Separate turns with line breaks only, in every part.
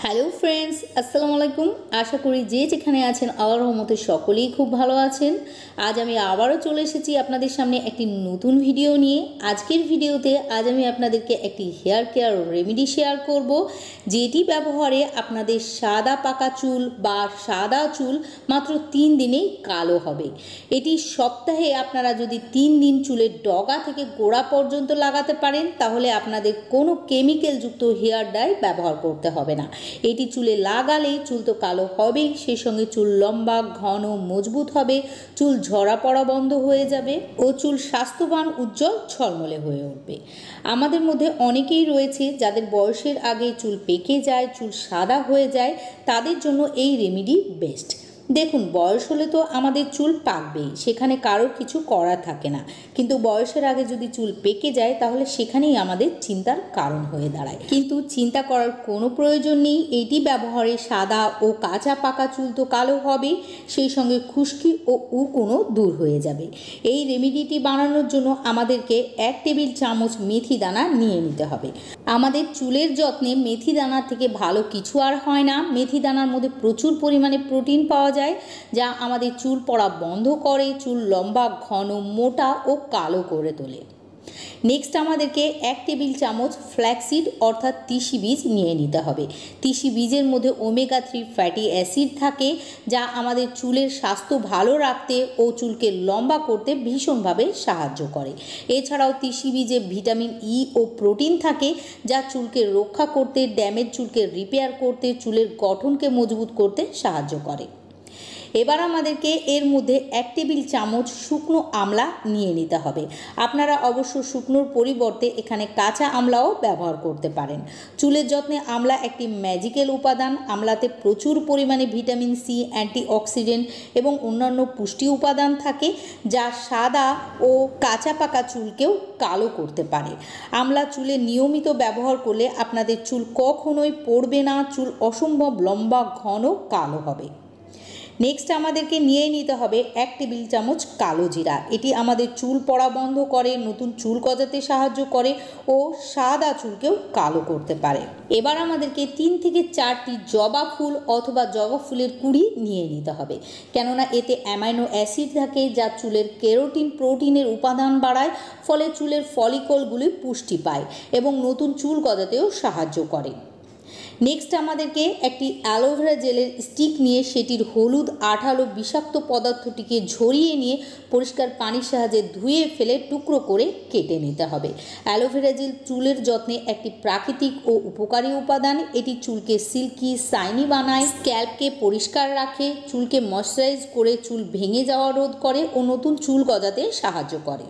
Hello friends, আসসালামু আলাইকুম। আশা করি যে যেখানে আছেন আল্লাহর রহমতে সকলেই খুব ভালো আছেন। আজ আমি আবারও চলে এসেছি আপনাদের সামনে একটি নতুন ভিডিও নিয়ে। আজকের ভিডিওতে আমি আপনাদেরকে একটি হেয়ার কেয়ার রেমেডি শেয়ার করব, যেটি ব্যবহারে আপনাদের সাদা পাকা চুল বা সাদা চুল মাত্র 3 দিনেই কালো হবে। এটি সপ্তাহে আপনারা যদি 3 দিন চুলের ডগা থেকে গোড়া পর্যন্ত লাগাতে পারেন, তাহলে আপনাদের কোনো কেমিক্যালযুক্ত হেয়ার ডাই ব্যবহার করতে হবে না। এটি চুলে লাগালেই চুল তো কালো হবেই, সেই সঙ্গে চুল লম্বা, ঘন, মজবুত হবে, চুল ঝরা পড়া বন্ধ হয়ে যাবে ও চুল স্বাস্থ্যবান, উজ্জ্বল, ঝলমলে হয়ে উঠবে। আমাদের মধ্যে অনেকেই রয়েছে যাদের বয়সের আগে চুল পেকে যায়, চুল সাদা হয়ে যায়, তাদের জন্য এই রেমেডি বেস্ট। দেখুন, বয়স হলে তো আমাদের চুল পাকবেই, সেখানে কারোর কিছু করার থাকে না, কিন্তু বয়সের আগে যদি চুল পেকে যায় তাহলে সেখানেই আমাদের চিন্তার কারণ হয়ে দাঁড়ায়। কিন্তু চিন্তা করার কোনো প্রয়োজন নেই। এটি ব্যবহারে সাদা ও কাঁচা পাকা চুল তো কালো হবেই, সেই সঙ্গে খুশকি ও উকুনও দূর হয়ে যাবে। এই রেমেডিটি বানানোর জন্য আমাদেরকে 1 টেবিল চামচ মেথি দানা নিয়ে নিতে হবে। আমাদের চুলের যত্নে মেথি দানার থেকে ভালো কিছু আর হয় না। মেথি দানার মধ্যে প্রচুর পরিমাণে প্রোটিন পাওয়া যায়, যা আমাদের চুল পড়া বন্ধ করে, চুল লম্বা, ঘন, মোটা ও কালো করে তোলে। নেক্সট আমাদেরকে 1 টেবিল চামচ ফ্ল্যাক্সিড অর্থাৎ তিসি বীজ নিয়ে নিতে হবে। তিসি বীজের মধ্যে ওমেগা 3 ফ্যাটি অ্যাসিড থাকে, যা আমাদের চুলের স্বাস্থ্য ভালো রাখতে ও চুলকে লম্বা করতে ভীষণভাবে সাহায্য করে। এছাড়াও তিসি বীজে ভিটামিন ই ও প্রোটিন থাকে, যা চুলকে রক্ষা করতে, ড্যামেজ চুলকে রিপেয়ার করতে, চুলের গঠনকে মজবুত করতে সাহায্য করে। এবার আমাদেরকে এর মধ্যে 1 টেবিল চামচ শুকনো আমলা নিয়ে নিতে হবে। আপনারা অবশ্য শুকনোর পরিবর্তে এখানে কাঁচা আমলাও ব্যবহার করতে পারেন। চুলের যত্নে আমলা একটি ম্যাজিক্যাল উপাদান। আমলাতে প্রচুর পরিমাণে ভিটামিন সি, অ্যান্টিঅক্সিডেন্ট এবং অন্যান্য পুষ্টি উপাদান থাকে, যা সাদা ও কাঁচা পাকা চুলকেও কালো করতে পারে। আমলা চুলে নিয়মিত ব্যবহার করলে আপনাদের চুল কখনোই পড়বে না, চুল অসম্ভব লম্বা, ঘন, কালো হবে। নেক্সট আমাদেরকে নিয়ে নিতে হবে 1 টেবিল চামচ কালো জিরা। এটি আমাদের চুল পড়া বন্ধ করে, নতুন চুল গজাতে সাহায্য করে ও সাদা চুলকেও কালো করতে পারে। এবার আমাদেরকে 3 থেকে 4টি জবা ফুল অথবা জবা ফুলের কুঁড়ি নিয়ে নিতে হবে, কেননা এতে অ্যামাইনো অ্যাসিড থাকে, যা চুলের কেরাটিন প্রোটিনের উপাদান বাড়ায়, ফলে চুলের ফলিকলগুলি পুষ্টি পায় এবং নতুন চুল গজাতেও সাহায্য করে। নেক্সট আমাদেরকে একটি অ্যালোভেরা জেলের স্টিক নিয়ে সেটির হলুদ আঠালো বিষাক্ত পদার্থটিকে ঝরিয়ে নিয়ে পরিষ্কার পানির সাহায্যে ধুয়ে ফেলে টুকরো করে কেটে নিতে হবে। অ্যালোভেরা জেল চুলের যত্নে একটি প্রাকৃতিক ও উপকারী উপাদান। এটি চুলকে সিল্কি, শাইনি বানায়, স্ক্যাল্পকে পরিষ্কার রাখে, চুলকে ময়শ্চারাইজ করে চুল ভেঙে যাওয়া রোধ করে ও নতুন চুল গজাতে সাহায্য করে।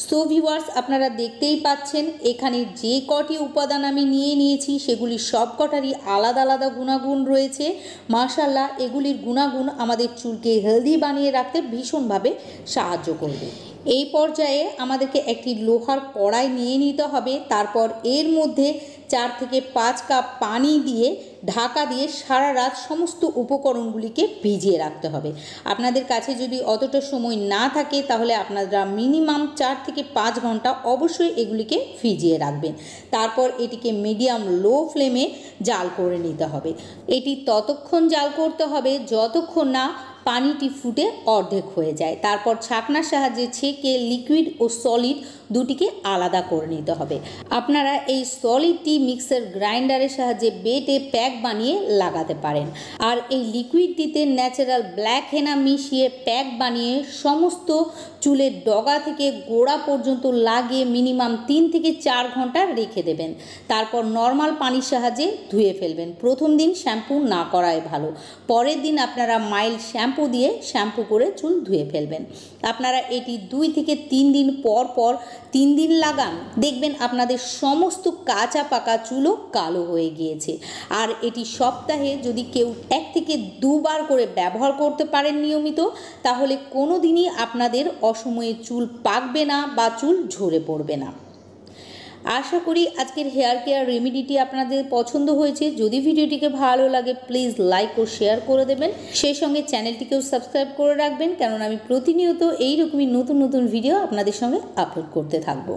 সো ভিউয়ার্স, আপনারা দেখতেই পাচ্ছেন এখানে যে কটি উপাদান আমি নিয়ে নিয়েছি সেগুলি সব কটারই আলাদা আলাদা গুণাগুণ রয়েছে। মাশাআল্লাহ, এগুলির গুণাগুণ আমাদের চুলকে হেলদি বানিয়ে রাখতে ভীষণভাবে সাহায্য করবে। এই পর্যায়ে আমাদেরকে একটি লোহার কড়াই নিয়ে নিতে হবে। তারপর এর মধ্যে 4 থেকে 5 কাপ পানি দিয়ে ঢাকা দিয়ে সারা রাত সমস্ত উপকরণগুলিকে ভিজিয়ে রাখতে হবে। আপনাদের কাছে যদি অতটা সময় না থাকে তাহলে আপনারা মিনিমাম 4 থেকে 5 ঘন্টা অবশ্যই এগুলিকে ভিজিয়ে রাখবেন। তারপর এটিকে মিডিয়াম লো ফ্লেমে জাল করে নিতে হবে। এটি ততক্ষণ জাল করতে হবে যতক্ষণ না পানিটি ফুটে অর্ধেক হয়ে যায়। তারপর ছাঁকনার সাহায্যে ছেঁকে লিকুইড ও সলিড দুটিকে আলাদা করে নিতে হবে। আপনারা এই সলিডটি মিক্সার গ্রাইন্ডারের সাহায্যে বেটে প্যাক বানিয়ে লাগাতে পারেন, আর এই লিকুইডটিতে ন্যাচারাল ব্ল্যাক হেনা মিশিয়ে প্যাক বানিয়ে সমস্ত চুলের ডগা থেকে গোড়া পর্যন্ত লাগিয়ে মিনিমাম 3 থেকে 4 ঘন্টা রেখে দেবেন। তারপর নর্মাল পানির সাহায্যে ধুয়ে ফেলবেন। প্রথম দিন শ্যাম্পু না করাই ভালো। পরের দিন আপনারা মাইল্ড শ্যাম্পু দিয়ে শ্যাম্পু করে চুল ধুয়ে ফেলবেন। আপনারা এটি 2 থেকে 3 দিন পর 3 দিন লাগান, দেখবেন আপনাদের সমস্ত কাঁচা পাকা চুলও কালো হয়ে গিয়েছে। আর এটি সপ্তাহে যদি কেউ 1 থেকে 2 বার করে ব্যবহার করতে পারেন নিয়মিত, তাহলে কোনো দিনই আপনাদের অসময়ে চুল পাকবে না বা চুল ঝরে পড়বে না। আশা করি আজকের হেয়ার কেয়ার রেমেডিটি আপনাদের পছন্দ হয়েছে। যদি ভিডিওটিকে ভালো লাগে প্লিজ লাইক ও শেয়ার করে দেবেন, সেই সঙ্গে চ্যানেলটিকেও সাবস্ক্রাইব করে রাখবেন, কারণ আমি প্রতিনিয়ত এইরকমই নতুন নতুন ভিডিও আপনাদের সঙ্গে আপলোড করতে থাকবো।